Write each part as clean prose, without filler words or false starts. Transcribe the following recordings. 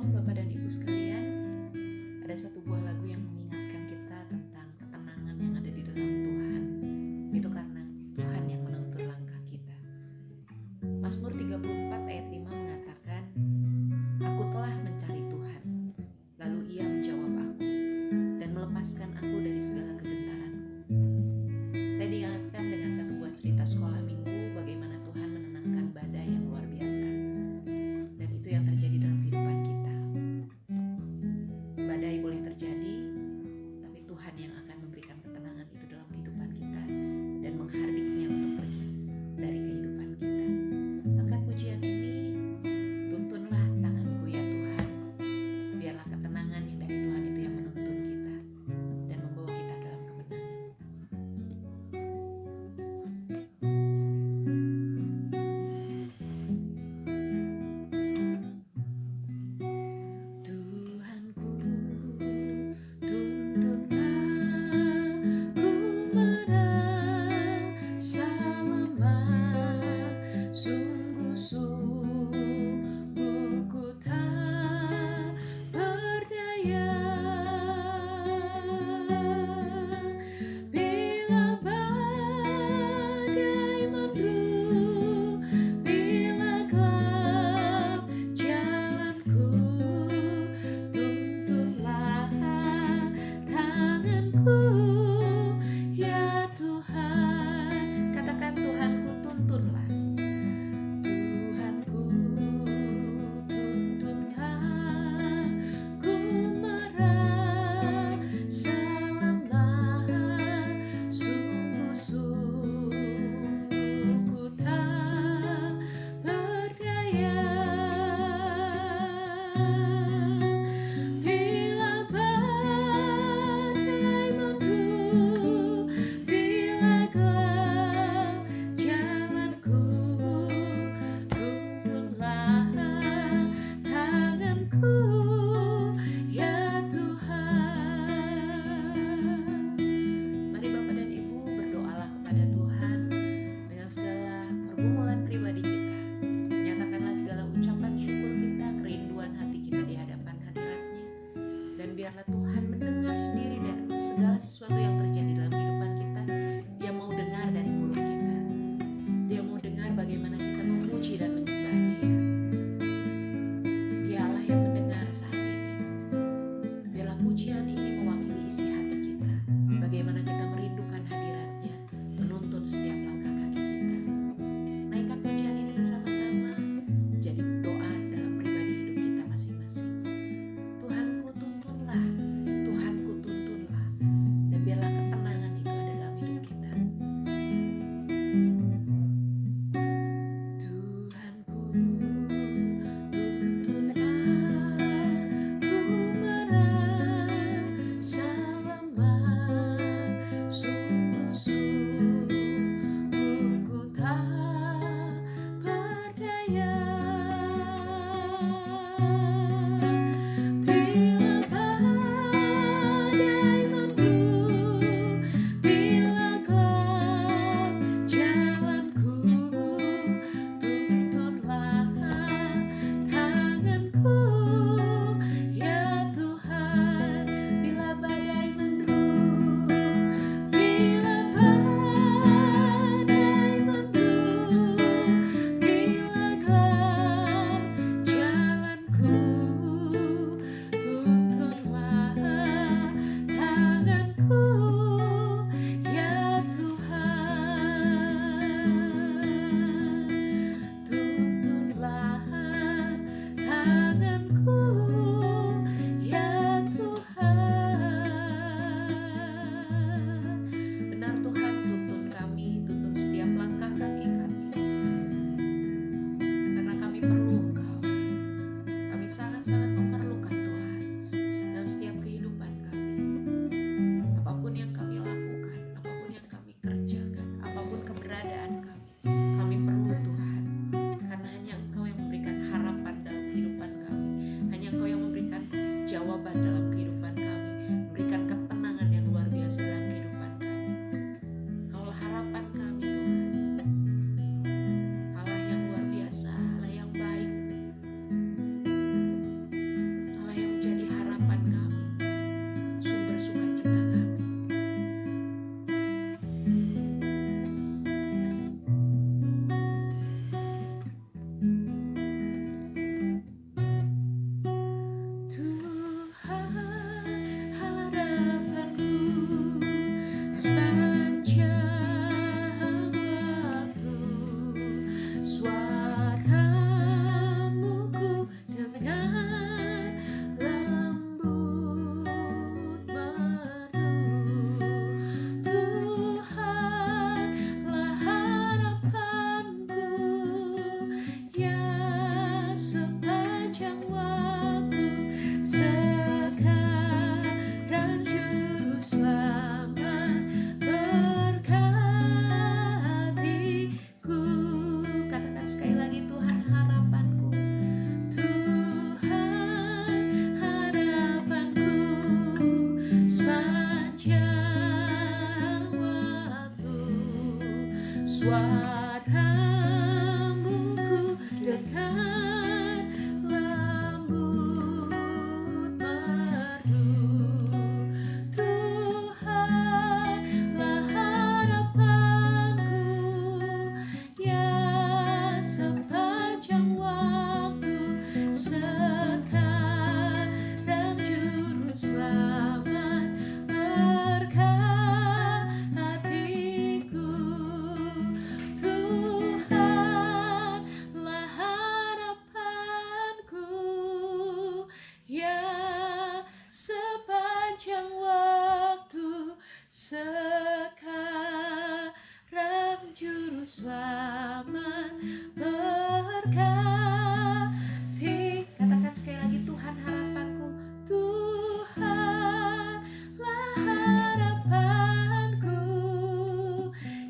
Shalom Bapak dan Ibu sekalian. Ada satu buah lagu yang mengingatkan kita tentang ketenangan yang ada di dalam Tuhan. Itu karena Tuhan yang menuntun langkah kita. Mazmur 34 ayat 5 mengatakan, "Aku telah mencari Tuhan, lalu Ia menjawab aku dan melepaskan aku dari segala kegentaranku." Saya diingatkan dengan satu buah cerita sekolah minggu bagaimana Tuhan menenangkan badai yang luar biasa. Dan itu yang terjadi dalam kehidupan kita. Badai boleh terjadi, Selamat berkati. Katakan sekali lagi, Tuhan harapanku. Tuhanlah harapanku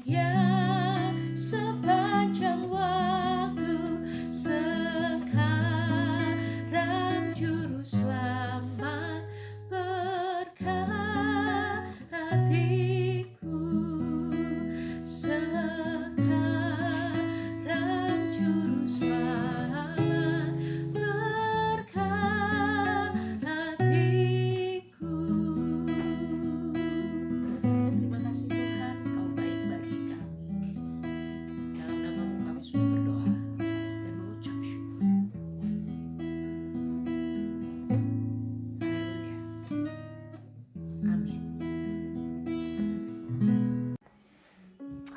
yang sepanjang waktu. Sekarang juru selamat berkatiku.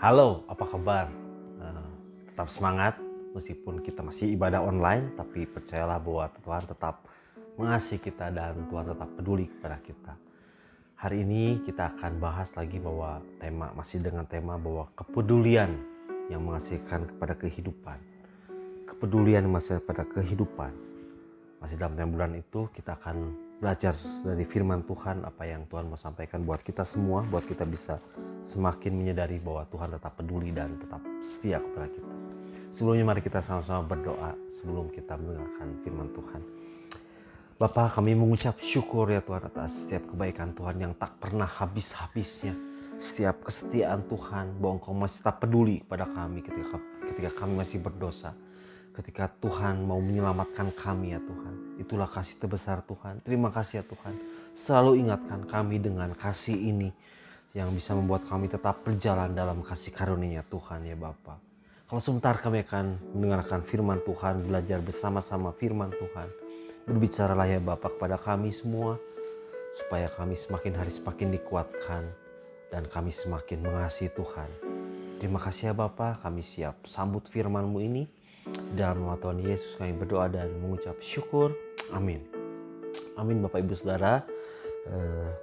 Halo, apa kabar? Tetap semangat meskipun kita masih ibadah online, tapi percayalah bahwa Tuhan tetap mengasihi kita dan Tuhan tetap peduli kepada kita. Hari ini kita akan bahas lagi bahwa masih dengan tema bahwa kepedulian yang menghasilkan kepada kehidupan. Kepedulian yang menghasilkan kepada kehidupan. Masih dalam bulan itu kita akan belajar dari firman Tuhan, apa yang Tuhan mau sampaikan buat kita semua, buat kita bisa semakin menyadari bahwa Tuhan tetap peduli dan tetap setia kepada kita. Sebelumnya mari kita sama-sama berdoa sebelum kita mendengarkan firman Tuhan. Bapa, kami mengucap syukur ya Tuhan atas setiap kebaikan Tuhan yang tak pernah habis-habisnya. Setiap kesetiaan Tuhan, bahwa Engkau masih tetap peduli kepada kami ketika kami masih berdosa. Ketika Tuhan mau menyelamatkan kami ya Tuhan. Itulah kasih terbesar Tuhan. Terima kasih ya Tuhan. Selalu ingatkan kami dengan kasih ini yang bisa membuat kami tetap berjalan dalam kasih karunia Tuhan ya Bapa. Kalau sebentar kami akan mendengarkan firman Tuhan, belajar bersama-sama firman Tuhan. Berbicaralah ya Bapa kepada kami semua, supaya kami semakin hari semakin dikuatkan dan kami semakin mengasihi Tuhan. Terima kasih ya Bapa, kami siap sambut firman-Mu ini. Dalam nama Tuhan Yesus kami berdoa dan mengucap syukur. Amin. Amin Bapak Ibu Saudara.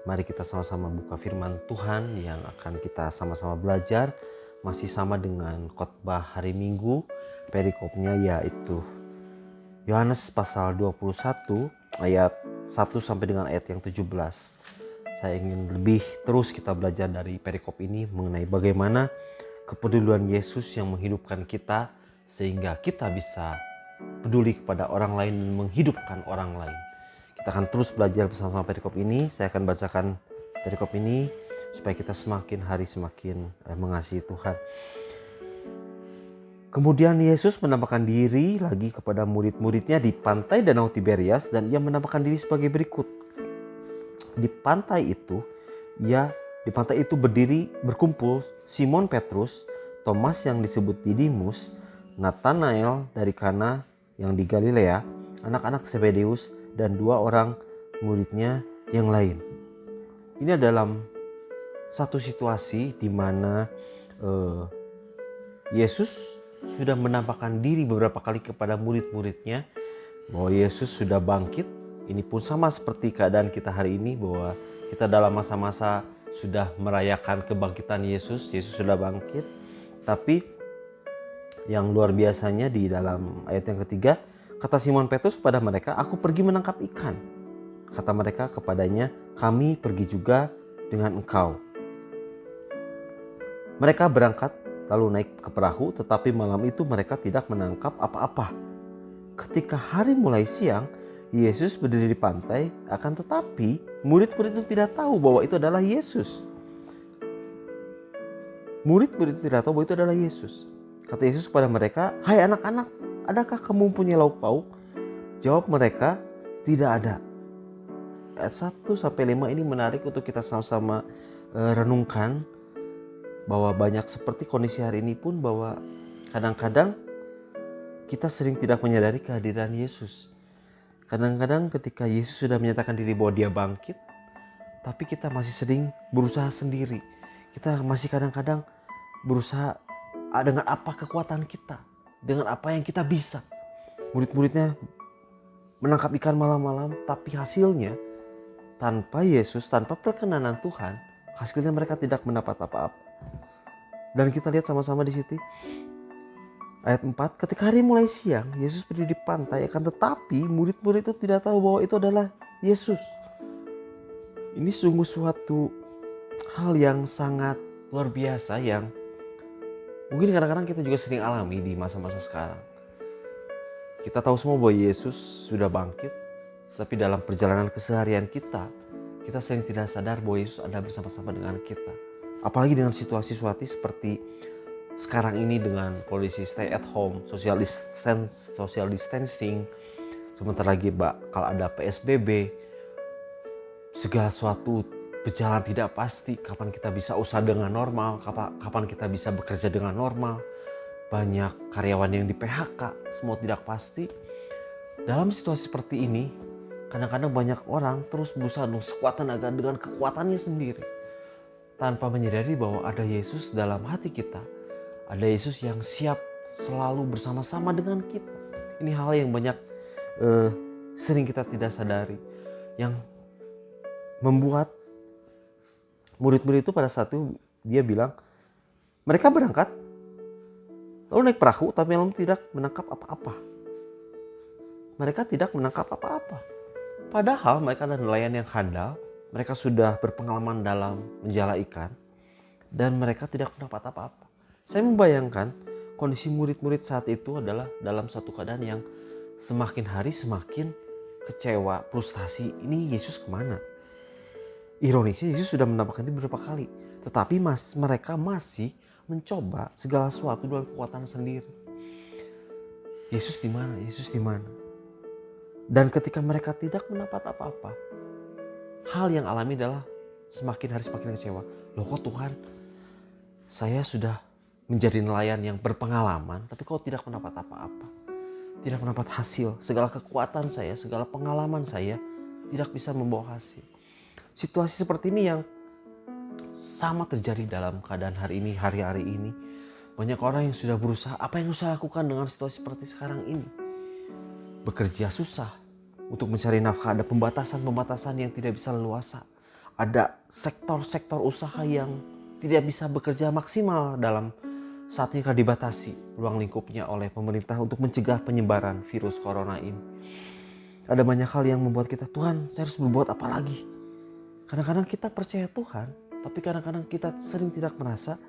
Mari kita sama-sama buka firman Tuhan yang akan kita sama-sama belajar. Masih sama dengan khotbah hari Minggu. Perikopnya yaitu Yohanes pasal 21 ayat 1 sampai dengan ayat yang 17. Saya ingin lebih terus kita belajar dari perikop ini mengenai bagaimana kepedulian Yesus yang menghidupkan kita sehingga kita bisa peduli kepada orang lain dan menghidupkan orang lain. Kita akan terus belajar bersama perikop ini. Saya akan bacakan perikop ini supaya kita semakin hari semakin mengasihi Tuhan. Kemudian Yesus menampakkan diri lagi kepada murid-muridnya di pantai Danau Tiberias dan ia menampakkan diri sebagai berikut. Di pantai itu berkumpul Simon Petrus, Thomas yang disebut Didimus, Nathanael dari Kana yang di Galilea, anak-anak Zebedeus, dan 2 orang muridnya yang lain. Ini dalam satu situasi di mana Yesus sudah menampakkan diri beberapa kali kepada murid-muridnya bahwa Yesus sudah bangkit. Ini pun sama seperti keadaan kita hari ini, bahwa kita dalam masa-masa sudah merayakan kebangkitan Yesus. Yesus sudah bangkit, tapi yang luar biasanya di dalam ayat yang ketiga, kata Simon Petrus kepada mereka, "Aku pergi menangkap ikan." Kata mereka kepadanya, "Kami pergi juga dengan engkau." Mereka berangkat lalu naik ke perahu, tetapi malam itu mereka tidak menangkap apa-apa. Ketika hari mulai siang, Yesus berdiri di pantai, akan tetapi murid-murid itu tidak tahu bahwa itu adalah Yesus. Murid-murid itu tidak tahu bahwa itu adalah Yesus. Kata Yesus kepada mereka, "Hai anak-anak, adakah kamu punya lauk pauk? Jawab mereka, tidak ada. Ayat 1-5 ini menarik untuk kita sama-sama renungkan, bahwa banyak seperti kondisi hari ini pun, bahwa kadang-kadang kita sering tidak menyadari kehadiran Yesus. Kadang-kadang ketika Yesus sudah menyatakan diri bahwa dia bangkit, tapi kita masih sering berusaha sendiri. Kita masih kadang-kadang berusaha dengan apa kekuatan kita, dengan apa yang kita bisa. Murid-muridnya menangkap ikan malam-malam, tapi hasilnya tanpa Yesus, tanpa perkenanan Tuhan, hasilnya mereka tidak mendapat apa-apa. Dan kita lihat sama-sama di situ. Ayat 4, ketika hari mulai siang, Yesus berdiri di pantai, akan tetapi murid-murid itu tidak tahu bahwa itu adalah Yesus. Ini sungguh suatu hal yang sangat luar biasa, yang mungkin kadang-kadang kita juga sering alami di masa-masa sekarang. Kita tahu semua bahwa Yesus sudah bangkit, tapi dalam perjalanan keseharian kita sering tidak sadar bahwa Yesus ada bersama-sama dengan kita. Apalagi dengan situasi seperti sekarang ini, dengan kondisi stay at home, social distancing, sebentar lagi bakal ada PSBB, segala sesuatu berjalan tidak pasti. Kapan kita bisa usaha dengan normal, kapan kita bisa bekerja dengan normal, banyak karyawan yang di PHK, semua tidak pasti. Dalam situasi seperti ini, kadang-kadang banyak orang terus berusaha sekuat tenaga dengan kekuatannya sendiri, tanpa menyadari bahwa ada Yesus dalam hati kita. Ada Yesus yang siap selalu bersama-sama dengan kita. Ini hal yang banyak sering kita tidak sadari, yang membuat murid-murid itu pada saat itu dia bilang, mereka berangkat lalu naik perahu, tapi lalu tidak menangkap apa-apa. Mereka tidak menangkap apa-apa. Padahal mereka adalah nelayan yang handal, mereka sudah berpengalaman dalam menjala ikan, dan mereka tidak mendapat apa-apa. Saya membayangkan kondisi murid-murid saat itu adalah dalam satu keadaan yang semakin hari semakin kecewa, frustasi. Ini Yesus kemana? Ironisnya Yesus sudah menampakkan ini beberapa kali, tetapi mereka masih mencoba segala sesuatu dengan kekuatan sendiri. Yesus di mana? Yesus di mana? Dan ketika mereka tidak mendapat apa-apa, hal yang alami adalah semakin hari semakin kecewa. Loh kok Tuhan, saya sudah menjadi nelayan yang berpengalaman, tapi kok tidak mendapat apa-apa, tidak mendapat hasil. Segala kekuatan saya, segala pengalaman saya tidak bisa membawa hasil. Situasi seperti ini yang sama terjadi dalam keadaan hari ini, hari-hari ini. Banyak orang yang sudah berusaha, apa yang saya lakukan dengan situasi seperti sekarang ini? Bekerja susah untuk mencari nafkah, ada pembatasan-pembatasan yang tidak bisa leluasa. Ada sektor-sektor usaha yang tidak bisa bekerja maksimal dalam saat ini karena dibatasi ruang lingkupnya oleh pemerintah untuk mencegah penyebaran virus corona ini. Ada banyak hal yang membuat kita, Tuhan, saya harus berbuat apa lagi? Kadang-kadang kita percaya Tuhan, tapi kadang-kadang kita sering tidak merasa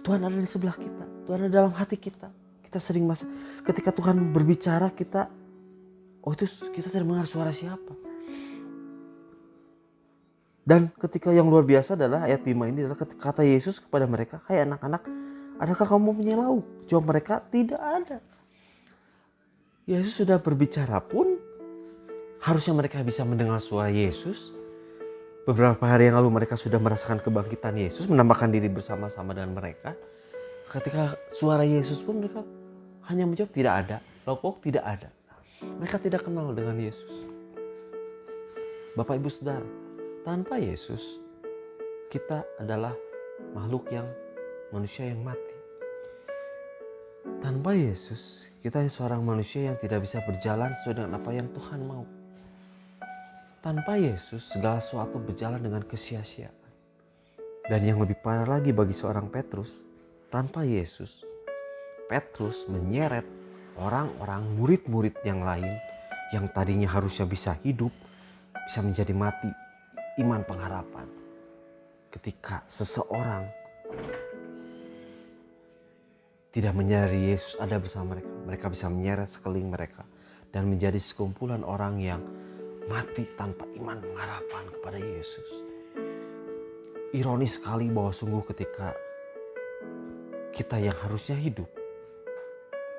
Tuhan ada di sebelah kita, Tuhan ada dalam hati kita. Kita sering merasa ketika Tuhan berbicara kita, itu kita tidak mendengar suara siapa. Dan ketika yang luar biasa adalah ayat 5 ini adalah kata Yesus kepada mereka, hai anak-anak, adakah kamu punya lauk? Jawab mereka, tidak ada. Yesus sudah berbicara pun, harusnya mereka bisa mendengar suara Yesus. Beberapa hari yang lalu mereka sudah merasakan kebangkitan Yesus, menambahkan diri bersama-sama dengan mereka. Ketika suara Yesus pun mereka hanya menjawab tidak ada, lauk tidak ada. Mereka tidak kenal dengan Yesus. Bapak Ibu Saudara, tanpa Yesus kita adalah makhluk yang manusia yang mati. Tanpa Yesus kita seorang manusia yang tidak bisa berjalan sesuai dengan apa yang Tuhan mau. Tanpa Yesus segala sesuatu berjalan dengan kesia-siaan. Dan yang lebih parah lagi bagi seorang Petrus, tanpa Yesus Petrus menyeret orang-orang murid-murid yang lain yang tadinya harusnya bisa hidup, bisa menjadi mati. Iman pengharapan. Ketika seseorang tidak menyadari Yesus ada bersama mereka, mereka bisa menyeret sekeliling mereka dan menjadi sekumpulan orang yang mati tanpa iman pengharapan kepada Yesus. Ironis sekali bahwa sungguh ketika kita yang harusnya hidup,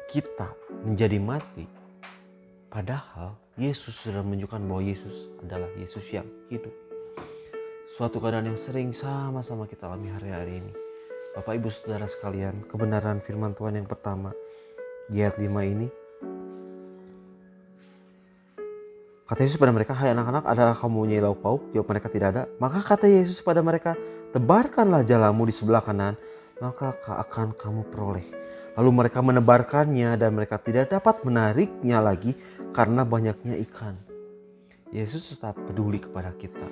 kita menjadi mati. Padahal Yesus sudah menunjukkan bahwa Yesus adalah Yesus yang hidup. Suatu keadaan yang sering sama-sama kita alami hari-hari ini. Bapak Ibu Saudara sekalian, kebenaran firman Tuhan yang pertama di ayat 5 ini. Kata Yesus pada mereka, "Hai anak-anak, adakah kamu mempunyai lauk pauk?" Jawab mereka, "Tidak ada." Maka kata Yesus pada mereka, "Tebarkanlah jalamu di sebelah kanan, maka akan kamu peroleh." Lalu mereka menebarkannya dan mereka tidak dapat menariknya lagi karena banyaknya ikan. Yesus tetap peduli kepada kita.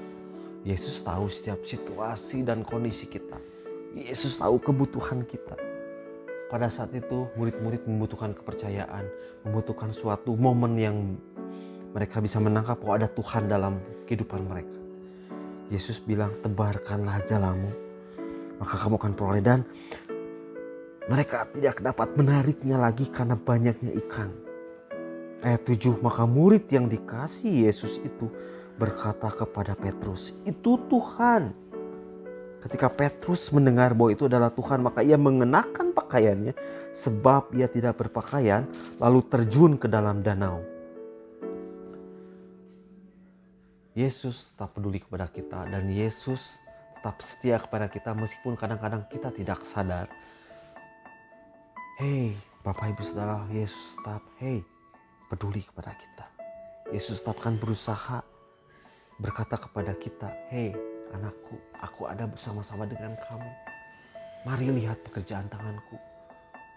Yesus tahu setiap situasi dan kondisi kita. Yesus tahu kebutuhan kita. Pada saat itu murid-murid membutuhkan kepercayaan, membutuhkan suatu momen yang mereka bisa menangkap bahwa ada Tuhan dalam kehidupan mereka. Yesus bilang, "Tebarkanlah jalamu, maka kamu akan peroleh." Dan mereka tidak dapat menariknya lagi karena banyaknya ikan. Ayat 7, maka murid yang dikasih Yesus itu berkata kepada Petrus, "Itu Tuhan." Ketika Petrus mendengar bahwa itu adalah Tuhan, maka ia mengenakan pakaiannya sebab ia tidak berpakaian, lalu terjun ke dalam danau. Yesus tetap peduli kepada kita dan Yesus tetap setia kepada kita meskipun kadang-kadang kita tidak sadar. Hei Bapak Ibu Saudara, Yesus tetap peduli kepada kita. Yesus tetap akan berusaha berkata kepada kita, "Hei anakku, aku ada bersama-sama dengan kamu. Mari lihat pekerjaan tanganku.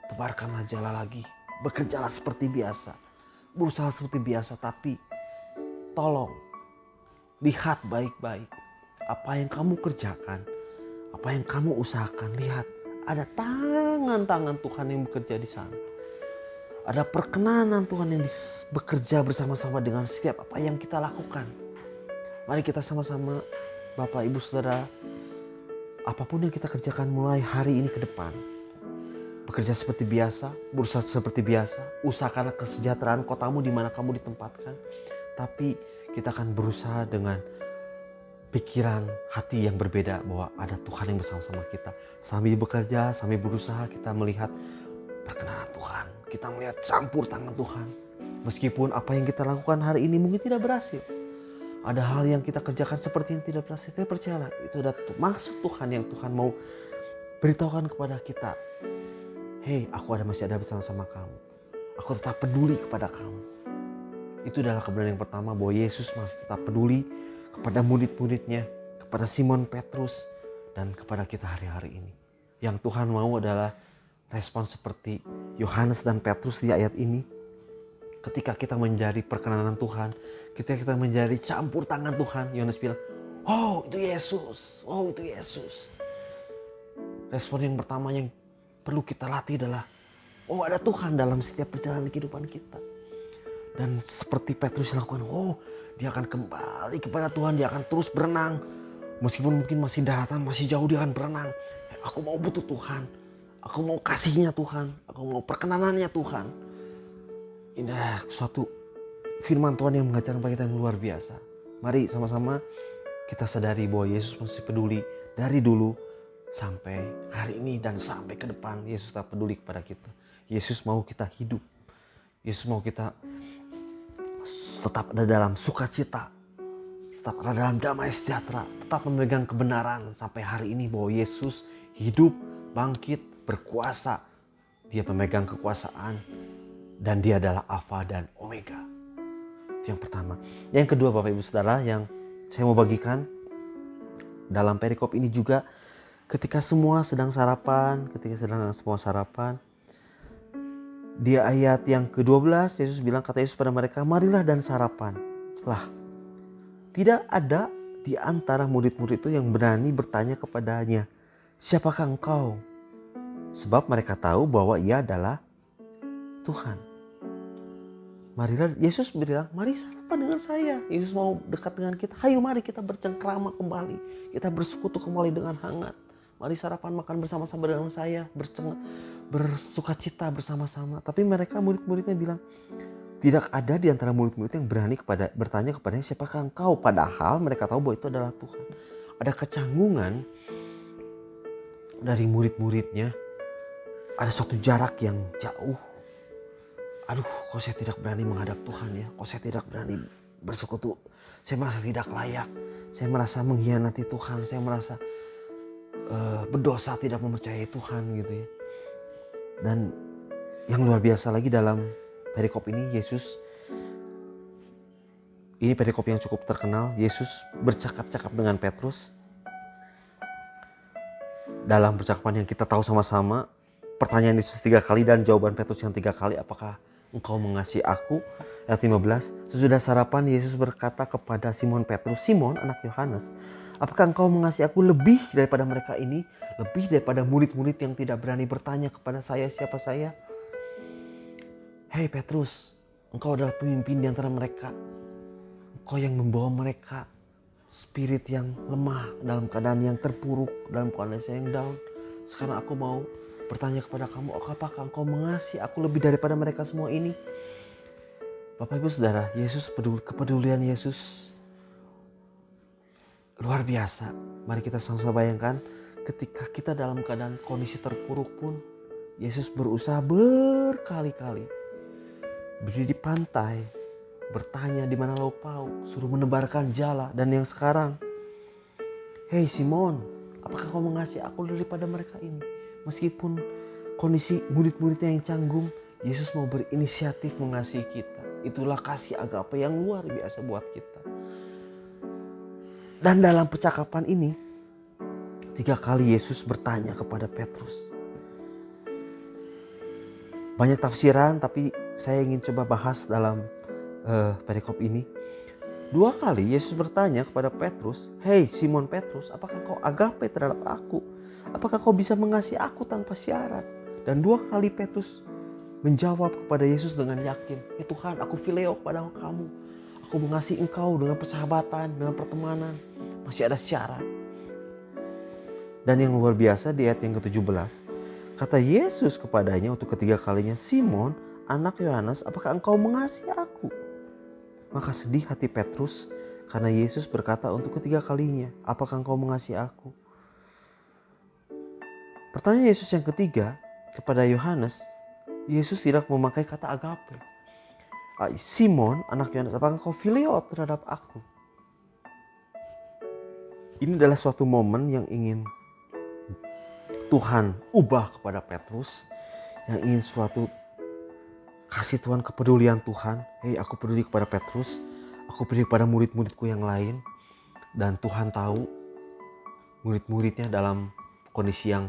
Tebarkanlah jala lagi. Bekerjalah seperti biasa. Berusaha seperti biasa, tapi tolong lihat baik-baik apa yang kamu kerjakan, apa yang kamu usahakan. Lihat, ada tangan-tangan Tuhan yang bekerja di sana. Ada perkenanan Tuhan yang bekerja bersama-sama dengan setiap apa yang kita lakukan." Mari kita sama-sama, Bapak Ibu Saudara, apapun yang kita kerjakan mulai hari ini ke depan, bekerja seperti biasa, berusaha seperti biasa, usahakanlah kesejahteraan kotamu di mana kamu ditempatkan. Tapi kita akan berusaha dengan pikiran hati yang berbeda bahwa ada Tuhan yang bersama-sama kita. Sambil bekerja, sambil berusaha, kita melihat perkenanan Tuhan. Kita melihat campur tangan Tuhan. Meskipun apa yang kita lakukan hari ini mungkin tidak berhasil. Ada hal yang kita kerjakan seperti yang tidak berhasil. Tapi percayalah, itu ada maksud Tuhan yang Tuhan mau beritahukan kepada kita. Hei, aku masih ada bersama-sama kamu. Aku tetap peduli kepada kamu. Itu adalah kebenaran yang pertama bahwa Yesus masih tetap peduli kepada murid-muridnya, kepada Simon Petrus, dan kepada kita hari-hari ini. Yang Tuhan mau adalah respon seperti Yohanes dan Petrus di ayat ini. Ketika kita menjadi perkenanan Tuhan, ketika kita menjadi campur tangan Tuhan, Yohanes bilang, "Oh itu Yesus, oh itu Yesus." Respon yang pertama yang perlu kita latih adalah, oh ada Tuhan dalam setiap perjalanan kehidupan kita. Dan seperti Petrus lakukan, dia akan kembali kepada Tuhan, dia akan terus berenang. Meskipun mungkin masih daratan, masih jauh, dia akan berenang. Aku mau butuh Tuhan, aku mau kasihnya Tuhan, aku mau perkenanannya Tuhan. Ini adalah suatu firman Tuhan yang mengajarkan bagi kita yang luar biasa. Mari sama-sama kita sadari bahwa Yesus masih peduli dari dulu sampai hari ini dan sampai ke depan. Yesus tetap peduli kepada kita. Yesus mau kita hidup. Yesus mau kita tetap ada dalam sukacita, tetap ada dalam damai sejahtera, tetap memegang kebenaran sampai hari ini bahwa Yesus hidup, bangkit, berkuasa. Dia pemegang kekuasaan dan dia adalah Alfa dan Omega. Itu yang pertama. Yang kedua Bapak Ibu Saudara yang saya mau bagikan dalam perikop ini juga, ketika semua sedang sarapan, di ayat yang ke-12 Yesus bilang, kata Yesus pada mereka, "Marilah dan sarapan." Lah, tidak ada di antara murid-murid itu yang berani bertanya kepadanya, "Siapakah engkau?" Sebab mereka tahu bahwa ia adalah Tuhan. Marilah, Yesus bilang, "Mari sarapan dengan saya." Yesus mau dekat dengan kita. Hayo mari kita bercengkrama kembali. Kita bersekutu kembali dengan hangat. Mari sarapan makan bersama-sama dengan saya, bersukacita bersama-sama. Tapi mereka murid-muridnya bilang, tidak ada di antara murid-murid yang berani bertanya kepadanya, "Siapakah engkau?" Padahal mereka tahu bahwa itu adalah Tuhan. Ada kecanggungan dari murid-muridnya. Ada suatu jarak yang jauh. aduh kok saya tidak berani menghadap Tuhan ya, kok saya tidak berani bersekutu, saya merasa tidak layak, saya merasa mengkhianati Tuhan, saya merasa berdosa tidak mempercayai Tuhan gitu ya. Dan yang luar biasa lagi dalam perikop ini, ini perikop yang cukup terkenal, Yesus bercakap-cakap dengan Petrus. Dalam percakapan yang kita tahu sama-sama, pertanyaan Yesus 3 kali dan jawaban Petrus yang 3 kali, apakah engkau mengasihi aku? Ayat 15, sesudah sarapan Yesus berkata kepada Simon Petrus, Simon anak Yohanes, apakah engkau mengasihi aku lebih daripada mereka ini? Lebih daripada murid-murid yang tidak berani bertanya kepada saya siapa saya? Hei Petrus, engkau adalah pemimpin di antara mereka. Engkau yang membawa mereka, spirit yang lemah, dalam keadaan yang terpuruk, dalam kondisi yang down. Sekarang aku mau bertanya kepada kamu, apakah engkau mengasihi aku lebih daripada mereka semua ini? Bapak Ibu Saudara, kepedulian Yesus luar biasa. Mari kita sama-sama bayangkan, ketika kita dalam keadaan kondisi terpuruk pun, Yesus berusaha berkali-kali berdiri di pantai, bertanya di mana laut pauk, suruh menebarkan jala. Dan yang sekarang, hei Simon, apakah kau mengasihi aku daripada mereka ini? Meskipun kondisi murid-muridnya yang canggung, Yesus mau berinisiatif mengasihi kita. Itulah kasih agape yang luar biasa buat kita. Dan dalam percakapan ini, 3 kali Yesus bertanya kepada Petrus. Banyak tafsiran, tapi saya ingin coba bahas dalam perikop ini. 2 kali Yesus bertanya kepada Petrus, hei Simon Petrus, apakah kau agape terhadap aku? Apakah kau bisa mengasihi aku tanpa syarat? Dan 2 kali Petrus menjawab kepada Yesus dengan yakin, ya Tuhan, aku phileo kepada kamu. Aku mengasihi engkau dengan persahabatan, dengan pertemanan. Masih ada syarat. Dan yang luar biasa di ayat yang ke-17, kata Yesus kepadanya untuk ketiga kalinya, Simon, anak Yohanes, apakah engkau mengasihi aku? Maka sedih hati Petrus karena Yesus berkata untuk ketiga kalinya, apakah engkau mengasihi aku? Pertanyaan Yesus yang ketiga kepada Yohanes, Yesus tidak memakai kata agape. Simon, anak Yohanes, apakah engkau phileo terhadap aku? Ini adalah suatu momen yang ingin Tuhan ubah kepada Petrus, yang ingin suatu kasih Tuhan, kepedulian Tuhan. Hei, aku peduli kepada Petrus, aku peduli kepada murid-muridku yang lain. Dan Tuhan tahu murid-muridnya dalam kondisi yang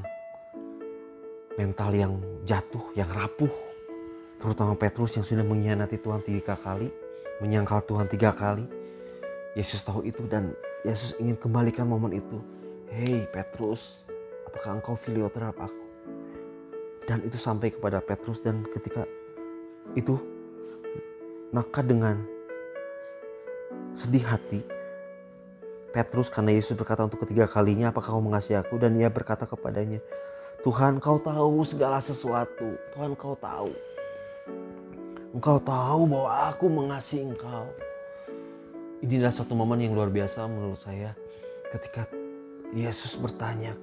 mental yang jatuh, yang rapuh. Terutama Petrus yang sudah mengkhianati Tuhan 3 kali, menyangkal Tuhan 3 kali. Yesus tahu itu dan Yesus ingin kembalikan momen itu. Hei Petrus, apakah engkau phileo terhadap aku? Dan itu sampai kepada Petrus, dan ketika itu maka dengan sedih hati Petrus, karena Yesus berkata untuk ketiga kalinya, apakah kau mengasihi aku? Dan ia berkata kepadanya, Tuhan, kau tahu segala sesuatu. Tuhan, kau tahu. Engkau tahu bahwa aku mengasihi engkau. Ini adalah suatu momen yang luar biasa menurut saya. Ketika Yesus bertanya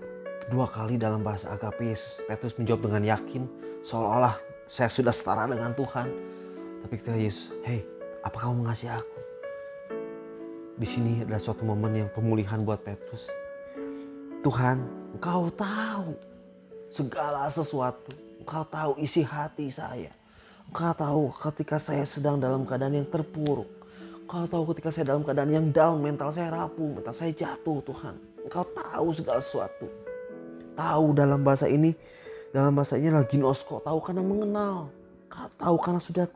2 kali dalam bahasa agape, Petrus menjawab dengan yakin, seolah-olah saya sudah setara dengan Tuhan. Tapi ketika Yesus, hei, apakah kau mengasihi aku? Di sini adalah suatu momen yang pemulihan buat Petrus. Tuhan, engkau tahu segala sesuatu. Engkau tahu isi hati saya. Engkau tahu ketika saya sedang dalam keadaan yang terpuruk. Engkau tahu ketika saya dalam keadaan yang down, mental saya rapuh, mental saya jatuh, Tuhan. Engkau tahu segala sesuatu. Tahu dalam bahasa ini adalah ginosko. Tahu karena mengenal. Tahu karena sudah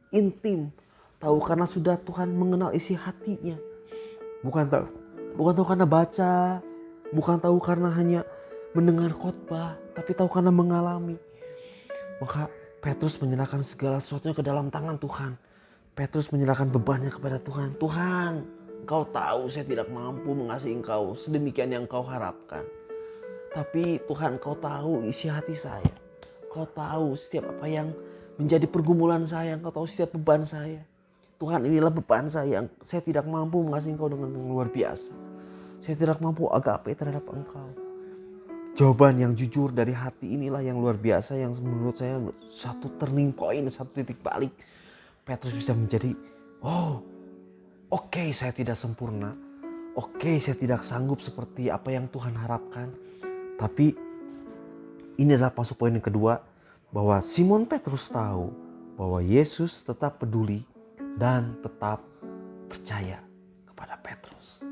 intim. Tahu karena sudah Tuhan mengenal isi hatinya. Bukan tahu karena baca. Bukan tahu karena hanya mendengar khotbah, tapi tahu karena mengalami. Maka Petrus menyerahkan segala sesuatunya ke dalam tangan Tuhan. Petrus menyerahkan bebannya kepada Tuhan. Tuhan, Engkau tahu saya tidak mampu mengasihi Engkau sedemikian yang Engkau harapkan. Tapi Tuhan, Engkau tahu isi hati saya. Engkau tahu setiap apa yang menjadi pergumulan saya. Engkau tahu setiap beban saya. Tuhan, inilah beban saya. Saya tidak mampu mengasihi Engkau dengan luar biasa. Saya tidak mampu agape terhadap Engkau. Jawaban yang jujur dari hati inilah yang luar biasa, yang menurut saya satu turning point, satu titik balik. Petrus bisa menjadi, oh oke, saya tidak sempurna. Oke, saya tidak sanggup seperti apa yang Tuhan harapkan. Tapi ini adalah masuk poin yang kedua, bahwa Simon Petrus tahu bahwa Yesus tetap peduli dan tetap percaya kepada Petrus.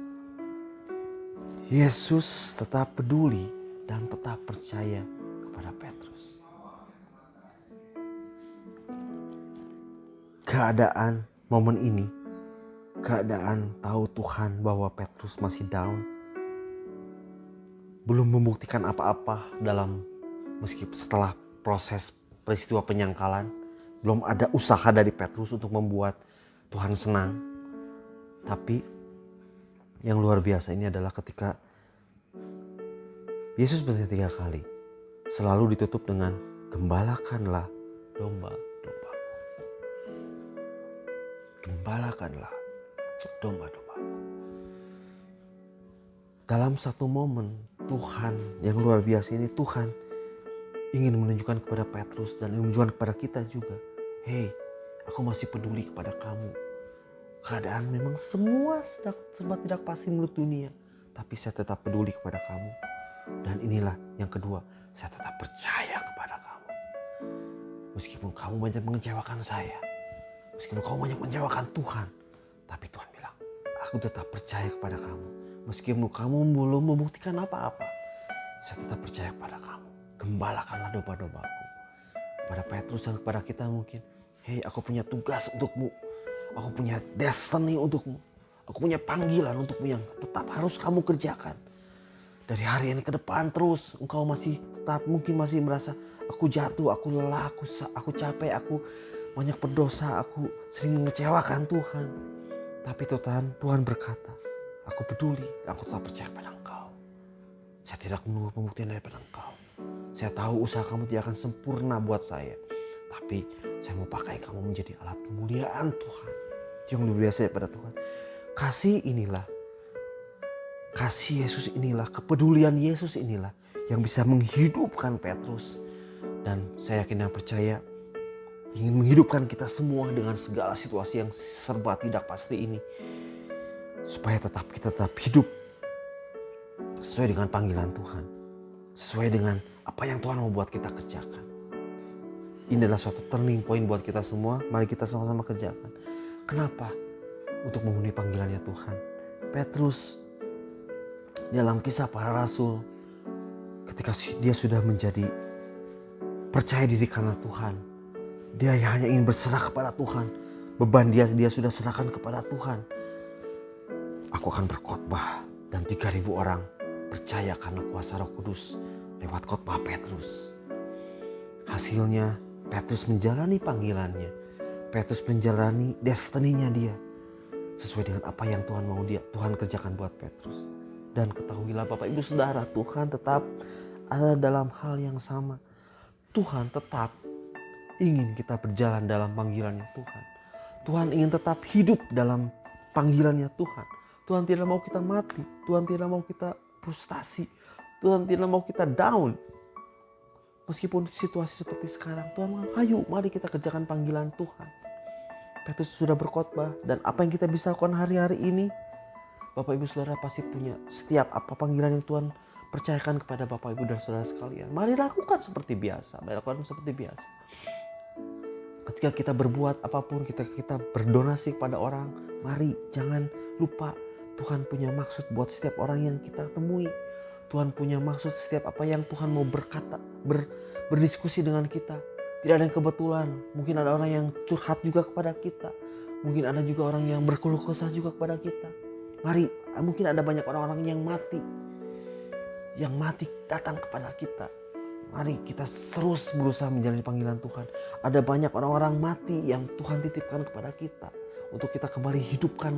Yesus tetap peduli dan tetap percaya kepada Petrus. Keadaan momen ini, keadaan tahu Tuhan bahwa Petrus masih down, belum membuktikan apa-apa meskipun setelah proses peristiwa penyangkalan, belum ada usaha dari Petrus untuk membuat Tuhan senang. Tapi yang luar biasa ini adalah ketika Yesus bertanya 3 kali, selalu ditutup dengan gembalakanlah domba-dombaku. Gembalakanlah domba-dombaku. Dalam satu momen Tuhan yang luar biasa ini, Tuhan ingin menunjukkan kepada Petrus dan menunjukkan kepada kita juga, hey, aku masih peduli kepada kamu. Keadaan memang semua serba tidak pasti menurut dunia, tapi saya tetap peduli kepada kamu. Dan inilah yang kedua, saya tetap percaya kepada kamu. Meskipun kamu banyak mengecewakan saya, meskipun kamu banyak mengecewakan Tuhan, tapi Tuhan bilang, aku tetap percaya kepada kamu. Meskipun kamu belum membuktikan apa-apa, saya tetap percaya kepada kamu. Gembalakanlah domba-dombaku. Kepada Petrus dan kepada kita mungkin, hey, aku punya tugas untukmu. Aku punya destiny untukmu. Aku punya panggilan untukmu yang tetap harus kamu kerjakan. Dari hari ini ke depan terus engkau masih tetap mungkin masih merasa aku jatuh, aku lelah, aku capek, aku banyak berdosa, aku sering mengecewakan Tuhan. Tapi Tuhan berkata, aku peduli, aku tetap percaya pada engkau. Saya tidak menunggu pembuktian daripada engkau. Saya tahu usaha kamu tidak akan sempurna buat saya. Tapi saya mau pakai kamu menjadi alat kemuliaan Tuhan. Itu yang luar biasa daripada Tuhan. Kasih Yesus inilah, kepedulian Yesus inilah yang bisa menghidupkan Petrus. Dan saya yakin dan percaya ingin menghidupkan kita semua dengan segala situasi yang serba tidak pasti ini. Supaya kita tetap hidup sesuai dengan panggilan Tuhan. Sesuai dengan apa yang Tuhan mau buat kita kerjakan. Ini adalah suatu turning point buat kita semua. Mari kita sama-sama kerjakan. Kenapa? Untuk memenuhi panggilannya Tuhan. Petrus dalam Kisah Para Rasul, ketika dia sudah menjadi percaya diri karena Tuhan, dia hanya ingin berserah kepada Tuhan. Beban dia sudah serahkan kepada Tuhan. Aku akan berkhotbah dan 3.000 orang percaya karena kuasa Roh Kudus lewat khotbah Petrus. Hasilnya Petrus menjalani panggilannya. Petrus menjalani destininya dia sesuai dengan apa yang Tuhan kerjakan buat Petrus. Dan ketahuilah Bapak Ibu Saudara, Tuhan tetap ada dalam hal yang sama. Tuhan tetap ingin kita berjalan dalam panggilannya Tuhan. Tuhan ingin tetap hidup dalam panggilannya Tuhan. Tuhan tidak mau kita mati. Tuhan tidak mau kita frustasi. Tuhan tidak mau kita down. Meskipun situasi seperti sekarang, Tuhan bilang, ayo mari kita kerjakan panggilan Tuhan. Petrus sudah berkhotbah, dan apa yang kita bisa lakukan hari-hari ini, Bapak Ibu Saudara pasti punya setiap apa panggilan yang Tuhan percayakan kepada Bapak Ibu dan Saudara sekalian. Mari lakukan seperti biasa, Ketika kita berbuat apapun, kita berdonasi kepada orang, mari jangan lupa Tuhan punya maksud buat setiap orang yang kita temui. Tuhan punya maksud setiap apa yang Tuhan mau berkata, berdiskusi dengan kita. Tidak ada yang kebetulan. Mungkin ada orang yang curhat juga kepada kita. Mungkin ada juga orang yang berkeluh kesah juga kepada kita. Mari, mungkin ada banyak orang-orang yang mati. Yang mati datang kepada kita. Mari kita terus berusaha menjalani panggilan Tuhan. Ada banyak orang-orang mati yang Tuhan titipkan kepada kita. Untuk kita kembali hidupkan.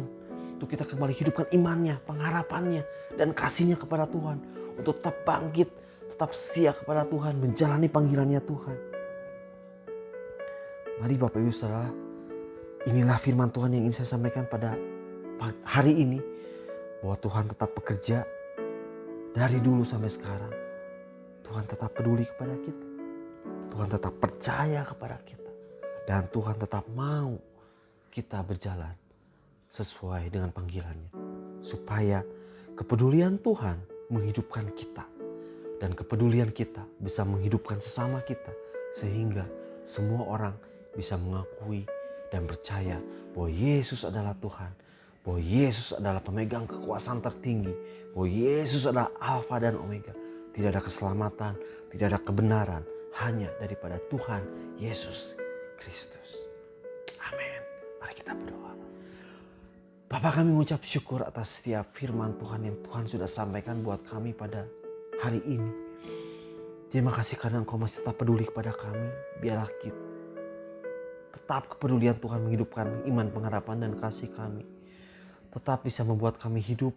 Untuk kita kembali hidupkan imannya, pengharapannya, dan kasihnya kepada Tuhan. Untuk tetap bangkit, tetap setia kepada Tuhan, menjalani panggilannya Tuhan. Mari Bapak Ibu Saudara, inilah firman Tuhan yang ingin saya sampaikan pada hari ini. Bahwa Tuhan tetap bekerja dari dulu sampai sekarang. Tuhan tetap peduli kepada kita. Tuhan tetap percaya kepada kita. Dan Tuhan tetap mau kita berjalan sesuai dengan panggilannya. Supaya kepedulian Tuhan menghidupkan kita. Dan kepedulian kita bisa menghidupkan sesama kita. Sehingga semua orang bisa mengakui dan percaya bahwa Yesus adalah Tuhan. Bahwa Yesus adalah pemegang kekuasaan tertinggi. Bahwa Yesus adalah Alfa dan Omega. Tidak ada keselamatan, tidak ada kebenaran. Hanya daripada Tuhan Yesus Kristus. Amin. Mari kita berdoa. Bapa, kami mengucap syukur atas setiap firman Tuhan yang Tuhan sudah sampaikan buat kami pada hari ini. Terima kasih karena Engkau masih tetap peduli kepada kami. Biarlah kita tetap kepedulian Tuhan menghidupkan iman, pengharapan, dan kasih kami. Tetap bisa membuat kami hidup.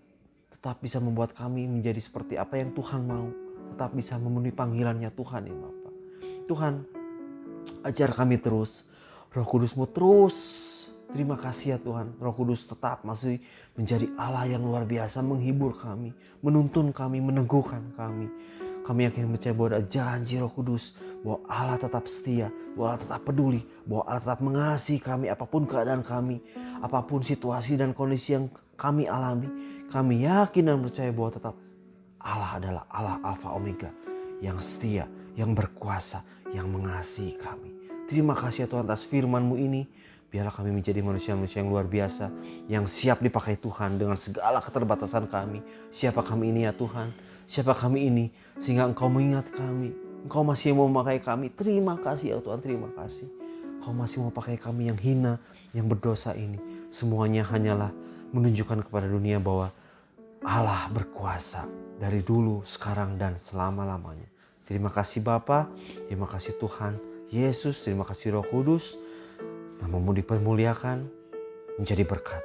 Tetap bisa membuat kami menjadi seperti apa yang Tuhan mau. Tetap bisa memenuhi panggilannya Tuhan ya Bapa. Tuhan, ajar kami terus. Roh Kudus-Mu terus. Terima kasih ya Tuhan. Roh Kudus tetap masih menjadi Allah yang luar biasa, menghibur kami, menuntun kami, meneguhkan kami. Kami yakin percaya bahwa ada janji Roh Kudus, bahwa Allah tetap setia, bahwa Allah tetap peduli, bahwa Allah tetap mengasihi kami apapun keadaan kami, apapun situasi dan kondisi yang kami alami. Kami yakin dan percaya bahwa tetap Allah adalah Allah Alfa Omega yang setia, yang berkuasa, yang mengasihi kami. Terima kasih ya Tuhan atas firman-Mu ini. Biarlah kami menjadi manusia-manusia yang luar biasa, yang siap dipakai Tuhan dengan segala keterbatasan kami. Siapa kami ini ya Tuhan? Siapa kami ini? Sehingga Engkau mengingat kami. Engkau masih mau memakai kami. Terima kasih ya Tuhan, terima kasih. Engkau masih mau pakai kami yang hina, yang berdosa ini. Semuanya hanyalah menunjukkan kepada dunia bahwa Allah berkuasa dari dulu, sekarang, dan selama-lamanya. Terima kasih Bapa, terima kasih Tuhan Yesus, terima kasih Roh Kudus. Namamu dipermuliakan, menjadi berkat.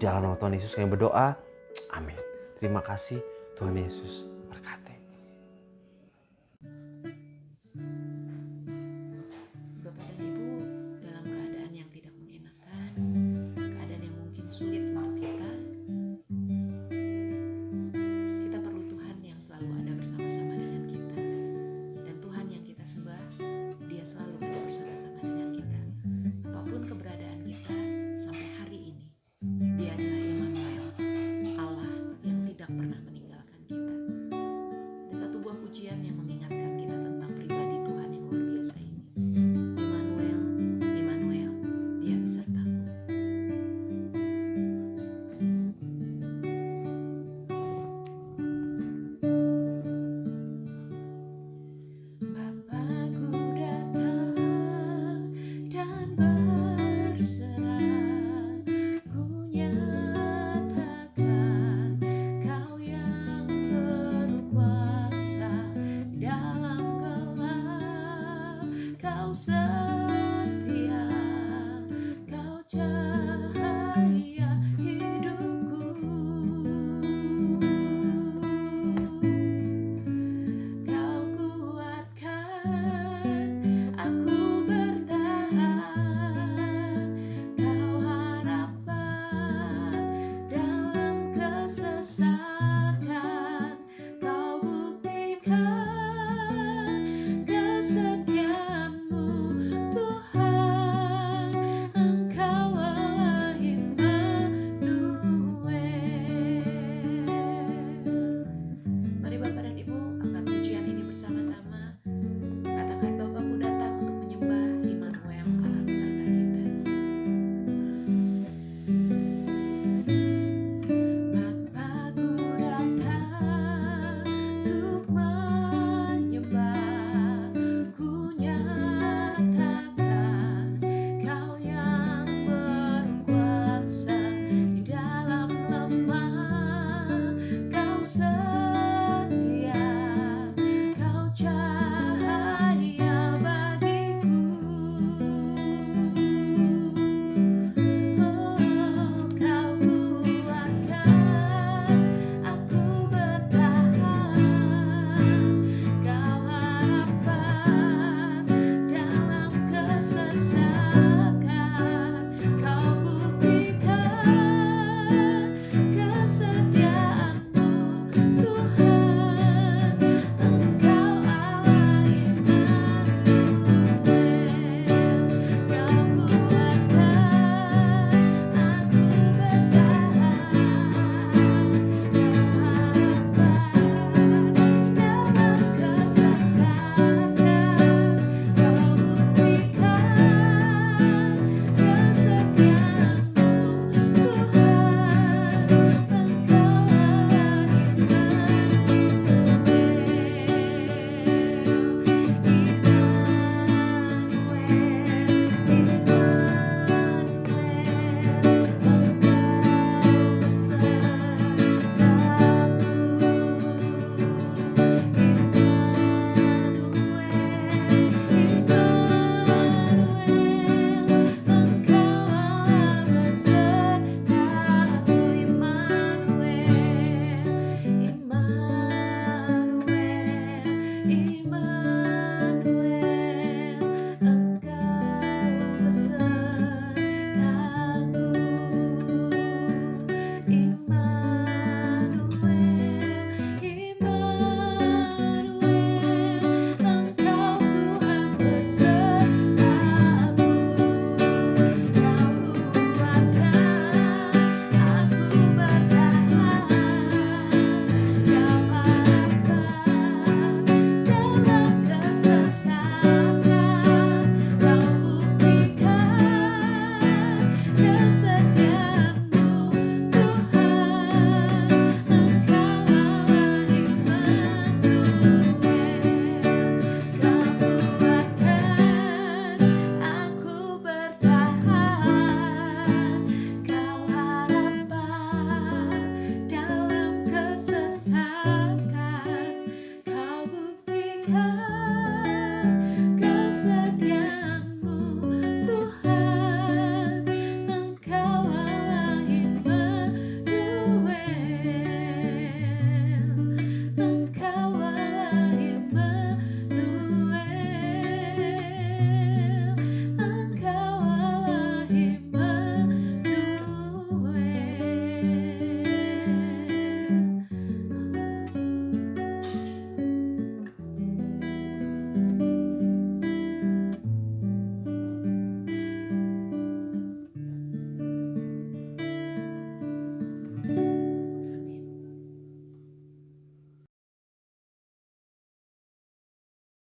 Dalam nama Tuhan Yesus kami berdoa. Amin. Terima kasih Tuhan Yesus.